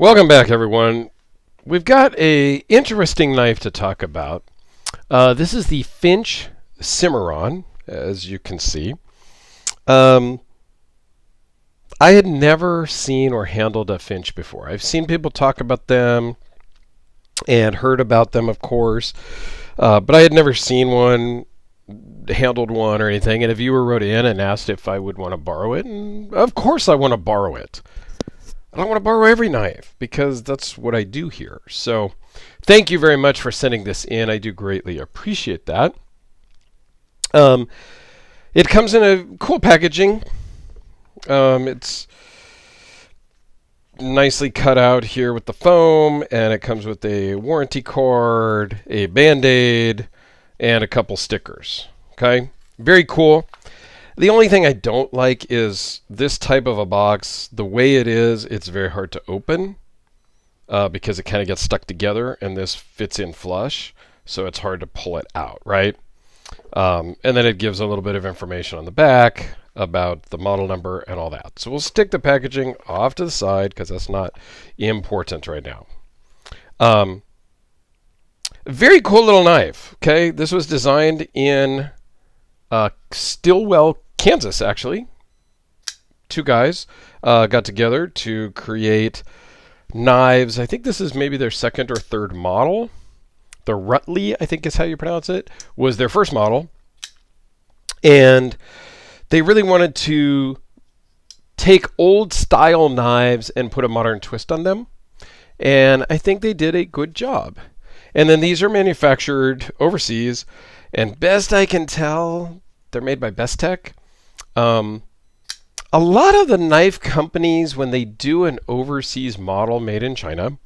Welcome back, everyone. We've got a interesting knife to talk about. This is the Finch Cimarron, as you can see. I had never seen or handled a Finch before. I've seen people talk about them and heard about them, of course, but I had never seen one, handled one, or anything. And a viewer wrote in and asked if I would want to borrow it, and of course I want to borrow it. I don't want to borrow every knife because that's what I do here. So thank you very much for sending this in. I do greatly appreciate that. It comes in a cool packaging. It's nicely cut out here with the foam, and it comes with a warranty card, a Band-Aid, and a couple stickers. Okay, very cool. The only thing I don't like is this type of a box. The way it is, it's very hard to open because it kind of gets stuck together, and this fits in flush, so it's hard to pull it out, right? And then it gives a little bit of information on the back about the model number and all that. So we'll stick the packaging off to the side because that's not important right now. Very cool little knife. Okay, this was designed in Stillwell, Kansas, actually. Two guys got together to create knives. I think this is maybe their second or third model. The Rutley, I think is how you pronounce it, was their first model. And they really wanted to take old style knives and put a modern twist on them. And I think they did a good job. And then these are manufactured overseas. And best I can tell, they're made by Best Tech. A lot of the knife companies, when they do an overseas model made in China,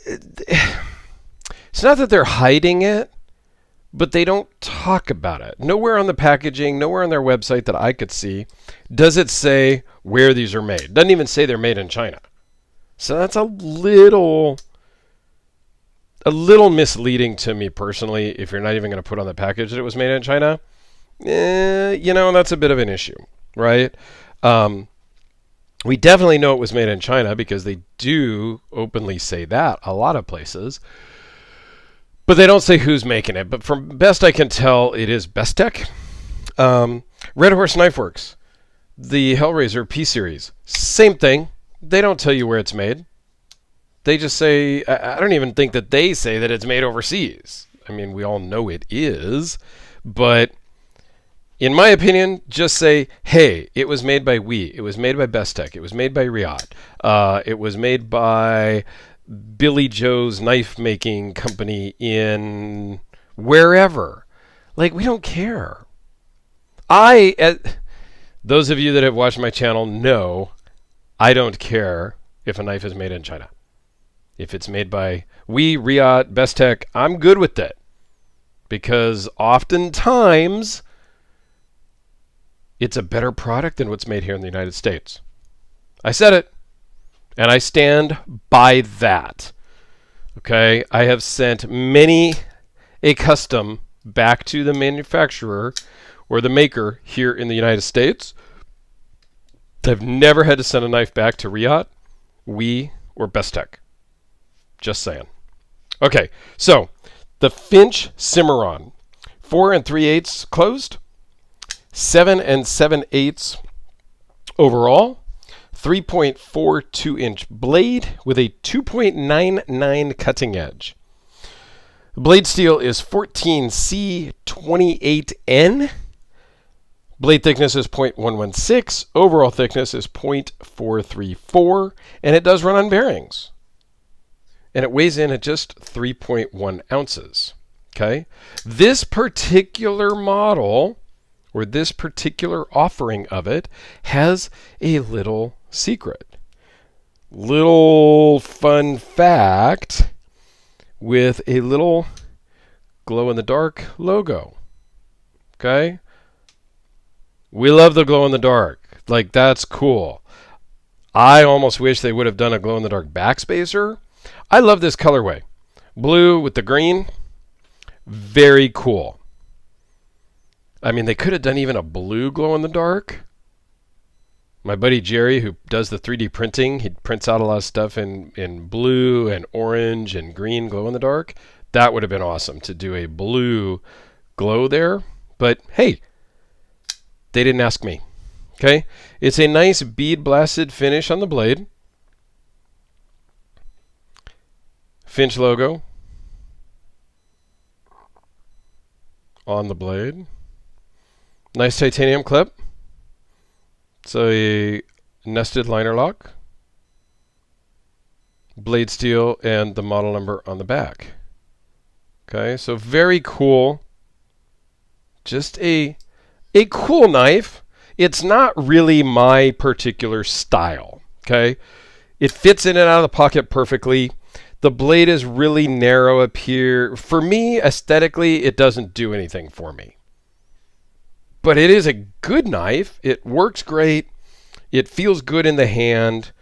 it's not that they're hiding it, but they don't talk about it. Nowhere on the packaging, nowhere on their website that I could see, does it say where these are made. It doesn't even say they're made in China. So that's a little misleading to me personally. If you're not even going to put on the package that it was made in China, that's a bit of an issue, right? We definitely know it was made in China because they do openly say that a lot of places, but they don't say who's making it. But from best I can tell, it is Best Tech. Red Horse Knife Works, the Hellraiser P series, same thing. They don't tell you where it's made. They just say, I don't even think that they say that it's made overseas. I mean, we all know it is, but in my opinion, just say, hey, it was made by it was made by Best Tech, it was made by Riot, it was made by Billy Joe's knife making company in wherever. Like, we don't care. Those of you that have watched my channel know I don't care if a knife is made in China. If it's made by Riot, Best Tech, I'm good with it. Because oftentimes, it's a better product than what's made here in the United States. I said it, and I stand by that. Okay? I have sent many a custom back to the manufacturer or the maker here in the United States. I've never had to send a knife back to Riot, or Best Tech. Just saying. Okay, so the Finch Cimarron, 4 3/8 closed, 7 7/8 overall, 3.42-inch blade with a 2.99 cutting edge. The blade steel is 14C28N. Blade thickness is 0.116. Overall thickness is 0.434. And it does run on bearings. And it weighs in at just 3.1 ounces. Okay? This particular model, or this particular offering of it, has a little secret. Little fun fact with a little glow-in-the-dark logo. Okay? We love the glow-in-the-dark. Like, that's cool. I almost wish they would have done a glow-in-the-dark backspacer. I love this colorway. Blue with the green. Very cool. I mean, they could have done even a blue glow-in-the-dark. My buddy Jerry, who does the 3D printing, he prints out a lot of stuff in blue and orange and green glow in the dark. That would have been awesome to do a blue glow there. But hey, they didn't ask me. Okay, it's a nice bead blasted finish on the blade. Finch logo on the blade. Nice titanium clip. It's a nested liner lock. Blade steel and the model number on the back. Okay, so very cool. Just a cool knife. It's not really my particular style. Okay, it fits in and out of the pocket perfectly. The blade is really narrow up here. For me, aesthetically, it doesn't do anything for me. But it is a good knife. It works great. It feels good in the hand.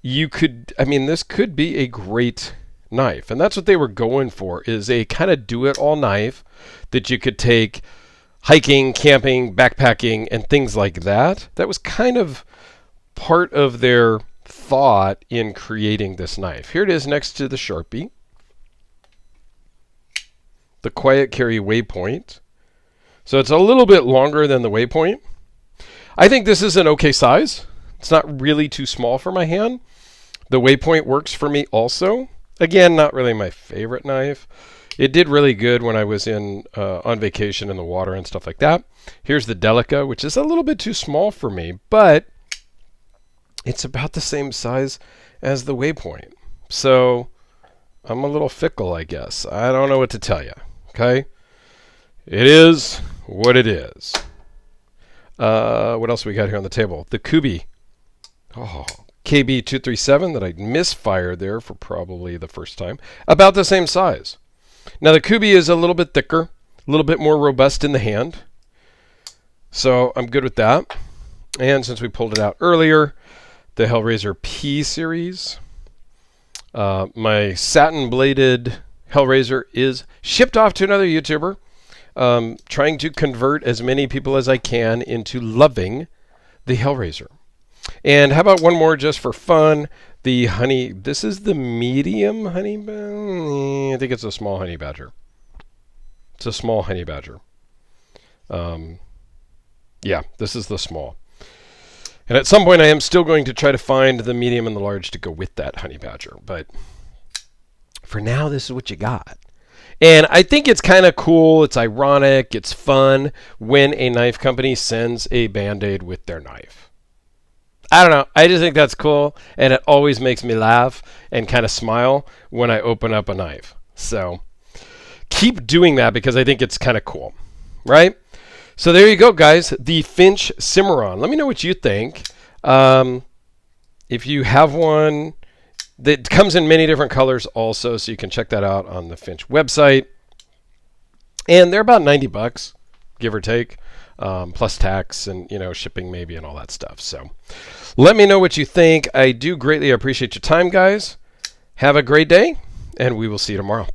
This could be a great knife. And that's what they were going for, is a kind of do-it-all knife that you could take hiking, camping, backpacking, and things like that. That was kind of part of their thought in creating this knife. Here it is next to the Sharpie. The Quiet Carry Waypoint. So it's a little bit longer than the Waypoint. I think this is an okay size. It's not really too small for my hand. The Waypoint works for me also. Again, not really my favorite knife. It did really good when I was on vacation in the water and stuff like that. Here's the Delica, which is a little bit too small for me, but it's about the same size as the Waypoint. So I'm a little fickle, I guess. I don't know what to tell you. Okay? It is what it is. What else we got here on the table? The Kubi. Oh, KB237 that I misfired there for probably the first time. About the same size. Now the Kubi is a little bit thicker, a little bit more robust in the hand. So I'm good with that. And since we pulled it out earlier, the Hellraiser P series. My satin bladed Hellraiser is shipped off to another YouTuber. Trying to convert as many people as I can into loving the Hellraiser. And how about one more just for fun? The honey. This is the medium honey. I think it's a small honey badger. It's a small honey badger. Yeah, this is the small. And at some point I am still going to try to find the medium and the large to go with that honey badger. But for now, this is what you got. And I think it's kind of cool. It's ironic. It's fun when a knife company sends a Band-Aid with their knife. I don't know. I just think that's cool. And it always makes me laugh and kind of smile when I open up a knife. So keep doing that because I think it's kind of cool. Right? So there you go, guys. The Finch Cimarron. Let me know what you think. If you have one that comes in many different colors also, so you can check that out on the Finch website. And they're about $90, give or take, plus tax and shipping maybe and all that stuff. So let me know what you think. I do greatly appreciate your time, guys. Have a great day, and we will see you tomorrow.